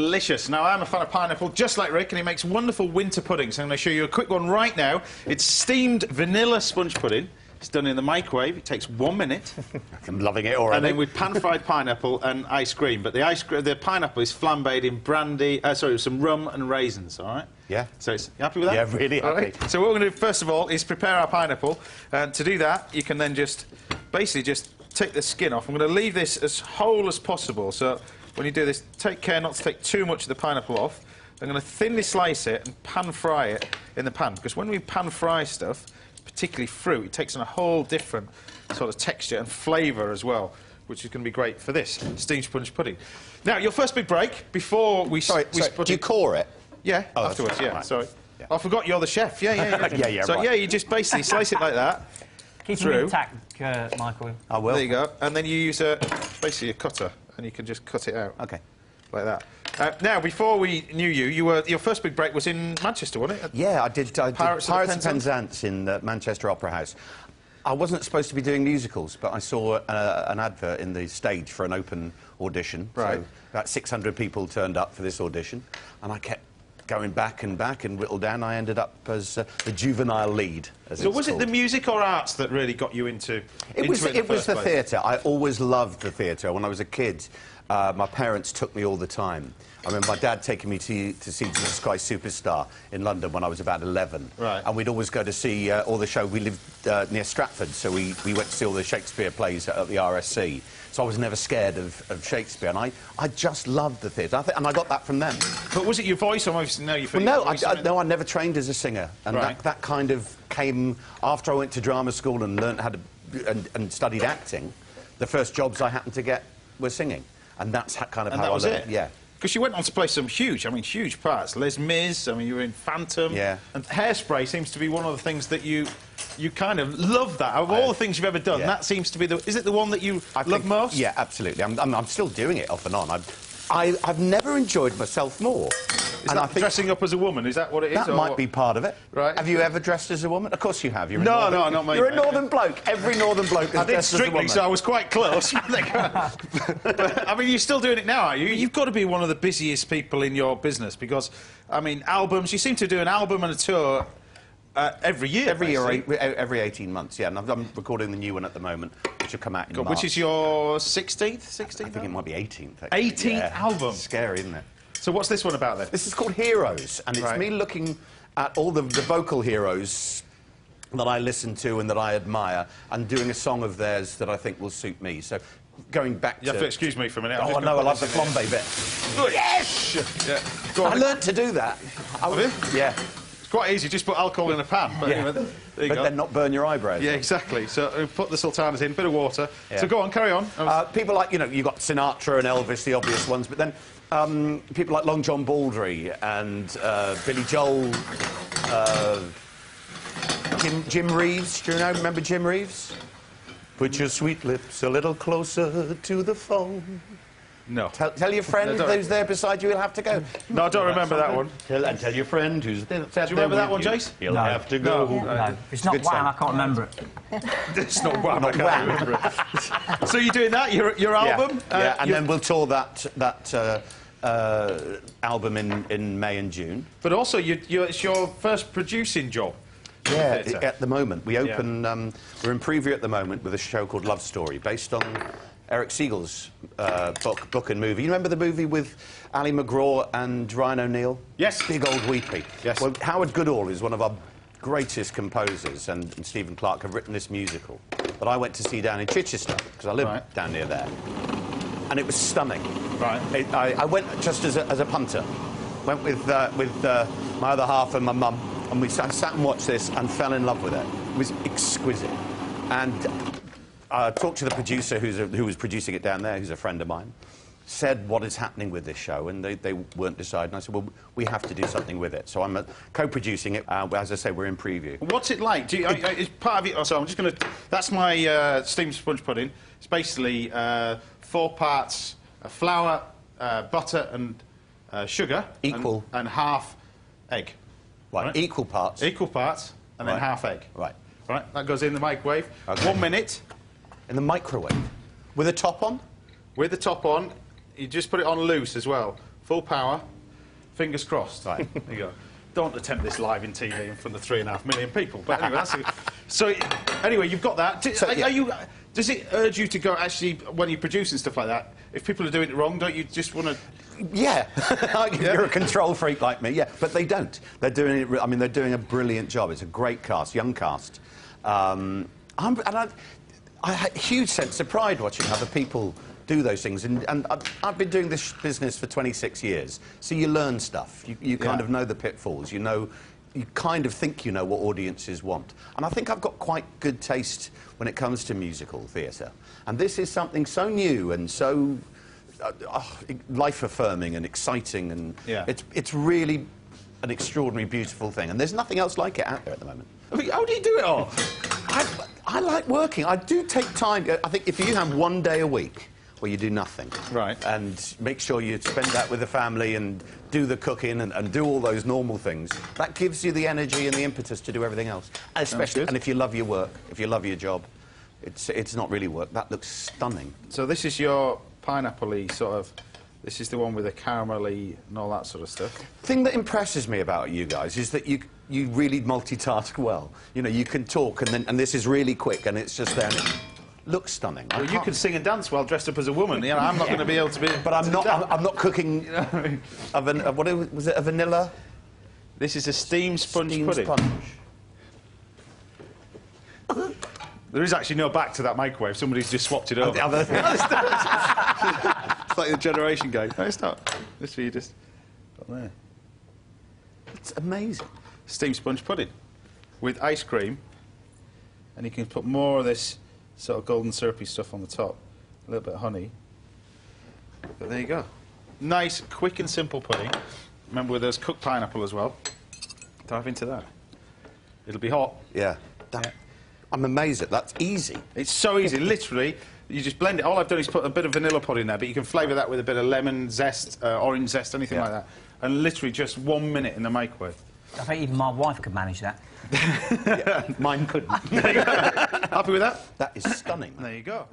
Delicious. Now, I'm a fan of pineapple, just like Rick, and he makes wonderful winter puddings. So I'm going to show you a quick one right now. It's steamed vanilla sponge pudding. It's done in the microwave. It takes 1 minute. I'm loving it already. And then with pan-fried pineapple and ice cream. But the pineapple is flambéed in brandy, with some rum and raisins, all right? Yeah. So you happy with that? Yeah, really happy. Right. So what we're going to do, first of all, is prepare our pineapple. And to do that, you can then basically just take the skin off. I'm going to leave this as whole as possible. So when you do this, take care not to take too much of the pineapple off. I'm going to thinly slice it and pan-fry it in the pan. Because when we pan-fry stuff, particularly fruit, it takes on a whole different sort of texture and flavour as well, which is going to be great for this steamed sponge pudding. Now, your first big break before we... Sorry, do you core it? Yeah, afterwards, yeah, right. Sorry. Yeah. I forgot you're the chef. Yeah. yeah, So, right. yeah, you just basically slice it like that. Keep them intact, Michael. I will. There you go. And then you use basically a cutter, and you can just cut it out. OK. Like that. Now, before we knew you, your first big break was in Manchester, wasn't it? Yeah, I did Pirates of Penzance? Penzance in the Manchester Opera House. I wasn't supposed to be doing musicals, but I saw an advert in the stage for an open audition. Right. So about 600 people turned up for this audition, and I kept going back and whittled down. I ended up as the juvenile lead, as So it's was it called. the music or arts that really got you into It was the place? theatre. I always loved the theatre. When I was a kid, my parents took me all the time. I remember my dad taking me to see Jesus Christ Superstar in London when I was about 11. Right. And we'd always go to see all the show. We lived near Stratford, so we went to see all the Shakespeare plays at the RSC. So I was never scared of Shakespeare, and I just loved the theatre. And I got that from them. But was it your voice, or obviously no? Well, no, I never trained as a singer, and Right. that kind of came after I went to drama school and learnt how to and studied acting. The first jobs I happened to get were singing, and that's kind of how that was I learned. it. Yeah. Because you went on to play some huge parts. Les Mis, I mean, you were in Phantom. Yeah. And Hairspray seems to be one of the things that you kind of love that. Of all the things you've ever done, yeah. that seems to be is it the one that you love most? Yeah, absolutely. I'm still doing it off and on. I've never enjoyed myself more. Is that dressing up as a woman? Is that what it is? That might be part of it. Right. Have you ever dressed as a woman? Of course you have. You're No, not me. You're a northern bloke. Every northern bloke is I did dressed as a Strictly, woman. so I was quite close. But, I mean, you're still doing it now, are you? You've got to be one of the busiest people in your business because, I mean, albums. You seem to do an album and a tour every year. Every 18 months, yeah. And I'm recording the new one at the moment, which will come out in March. Which is your 16th? I think it might be 18th. 18th album? Scary, isn't it? So what's this one about, then? This is called Heroes, and it's me looking at all the vocal heroes that I listen to and that I admire, and doing a song of theirs that I think will suit me. So, going back to... You have to excuse me for a minute. Oh, no, I love the flambe bit. Yes! Yeah. Go on. I learnt to do that. Have you? Yeah. It's quite easy, just put alcohol in a pan. But Yeah. anyway, there you go. then not burn your eyebrows. Yeah, exactly. So put the sultanas in, bit of water. Yeah. So go on, carry on. People like, you've got Sinatra and Elvis, the obvious ones, but then people like Long John Baldry and Billy Joel, Jim Reeves. Do you remember Jim Reeves? Put your sweet lips a little closer to the phone. No. Tell your friend who's there beside you he'll have to go. No, I don't remember that one. Tell your friend who's there. Do you remember that one, Jace? He'll have to go. No, it's not Good Wham, song. I can't remember it. It's not Wham, I can't remember it. So you're doing that, your album? Yeah, and then we'll tour that album in May and June. But also, it's your first producing job. Yeah, at the moment. We open... we're in preview at the moment with a show called Love Story, based on Eric Siegel's book and movie. You remember the movie with Ali McGraw and Ryan O'Neill? Yes. Big Old Weepy. Yes. Well, Howard Goodall is one of our greatest composers, and Stephen Clark have written this musical that I went to see down in Chichester, because I live down near there. And it was stunning. Right. I went just as a punter. Went with my other half and my mum, and I sat and watched this and fell in love with it. It was exquisite. And I talked to the producer who was producing it down there, who's a friend of mine, said what is happening with this show, and they weren't deciding. I said, well, we have to do something with it. So I'm co-producing it. As I say, we're in preview. What's it like? Is part of it... Oh, so I'm just going to... That's my steamed sponge pudding. It's basically 4 parts flour, butter and sugar. Equal. And half egg. Right. Equal parts. Equal parts, and then half egg. Right. Right, that goes in the microwave. Okay. 1 minute. In the microwave? With a top on? With the top on, you just put it on loose as well. full power, fingers crossed. Right. There you go. Don't attempt this live in TV in front of 3.5 million people. But anyway, so anyway, you've got that. Does it urge you to go, actually, when you're producing stuff like that, if people are doing it wrong, don't you just want to... Yeah. You're a control freak like me, yeah. But they don't. They're doing it... I mean, they're doing a brilliant job. It's a great cast, young cast. I had a huge sense of pride watching other people do those things. And I've been doing this business for 26 years, so you learn stuff. You kind of know the pitfalls. You kind of think you know what audiences want. And I think I've got quite good taste when it comes to musical theatre. And this is something so new and so life-affirming and exciting, and it's really an extraordinary, beautiful thing. And there's nothing else like it out there at the moment. I mean, how do you do it all? I like working. I do take time. I think if you have one day a week where you do nothing, right, and make sure you spend that with the family and do the cooking and do all those normal things, that gives you the energy and the impetus to do everything else. Especially, and if you love your work, if you love your job, it's not really work. That looks stunning. So this is your pineapple-y sort of... This is the one with the caramelly and all that sort of stuff. The thing that impresses me about you guys is that you really multitask well. You know, you can talk, and this is really quick, and it's just there, and it looks stunning. Well, you can sing and dance while dressed up as a woman. You know, I'm not going to be able to be... But I'm not cooking... what was it, a vanilla? This is a steamed sponge pudding. There is actually no back to that microwave. Somebody's just swapped it over. It's like the generation game. No, it's not. This you just got there. It's amazing. Steamed sponge pudding with ice cream, and you can put more of this sort of golden syrupy stuff on the top. A little bit of honey. But there you go. Nice, quick and simple pudding. Remember, there's cooked pineapple as well. Dive into that. It'll be hot. Yeah. I'm amazed at that. That's easy. It's so easy. Literally, you just blend it. All I've done is put a bit of vanilla pod in there, but you can flavour that with a bit of lemon zest, orange zest, anything like that. And literally just 1 minute in the microwave. I think even my wife could manage that. Mine couldn't. Happy with that? That is stunning. There you go.